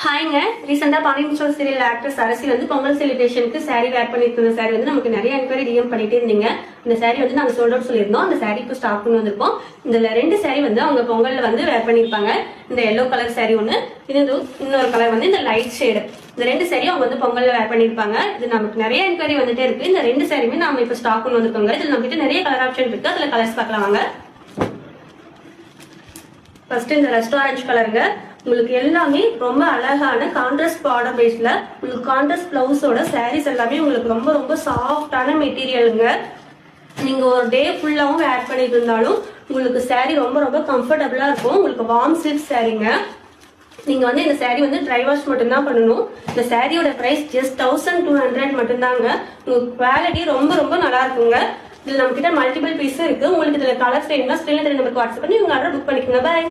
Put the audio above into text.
ஹாய்ங்க, ரீசெண்டா Pandian store serial actress அரசி வந்து Pongal செலிப்ரேஷனுக்கு sorry வேர் பண்ணிருக்கிற sorry வந்து நமக்கு நிறைய என்கொயரி டிஎம் பண்ணிட்டே இருந்தீங்க. இந்த சாரி வந்து நாங்க சோல்ட் அவுட் சொல்லியிருந்தோம். அந்த சாரி இப்போ ஸ்டாக் பண்ணி வந்திருக்கோம். இதுல 2 சாரி வந்து அவங்க பொங்கல்ல வந்து வேர் பண்ணிருப்பாங்க. இந்த எல்லோ கலர் சாரி ஒண்ணு, இன்னொரு கலர் வந்து இந்த லைட் ஷேடு. இந்த 2 சாரி அவங்க வந்து பொங்கல்ல வேர் பண்ணிருப்பாங்க. இது நமக்கு நிறைய என்கொயரி வந்துட்டே இருக்கு. இந்த 2 சாரியுமே நாம இப்போ ஸ்டாக் பண்ணி வந்திருக்கோங்க. இதுல நம்ம கிட்ட நிறைய கலர் ஆப்ஷன் இருக்கு. அதுல கலர்ஸ் பார்க்கலாம் வாங்க. ஃபர்ஸ்ட் இந்த ரெஸ்ட் ஆரஞ்சு கலருங்க. உங்களுக்கு எல்லாமே ரொம்ப அழகான கான்ட்ராஸ்ட் பார்டர் பேஸ்ல உங்களுக்கு கான்ட்ராஸ்ட் பிளவுஸோட சாரீஸ் எல்லாமே உங்களுக்கு ரொம்ப ரொம்ப சாஃப்டான மெட்டீரியலுங்க. நீங்க ஒரு டே ஃபுல்லாவும் வேர் பண்ணிட்டு இருந்தாலும் உங்களுக்கு சாரீ ரொம்ப ரொம்ப கம்ஃபர்டபுளா இருக்கும். உங்களுக்கு வார்ம் சில்க் சாரீங்க. நீங்க வந்து இந்த சாரீ வந்து ட்ரை வாஷ் மட்டும்தான் பண்ணணும். இந்த சாரியோட பிரைஸ் ஜஸ்ட் 1200 மட்டும்தாங்க. உங்களுக்கு குவாலிட்டி ரொம்ப ரொம்ப நல்லா இருக்குங்க. இதுல நம்ம கிட்ட மல்டிபிள் பீஸும் இருக்கு. உங்களுக்கு இதுல கலர்ஸ் வேணும்னா ஸ்கிரீன்ல நம்பருக்கு வாட்ஸ்அப் பண்ணி உங்க ஆர்டர் புக் பண்ணிக்கோங்க. பாய்.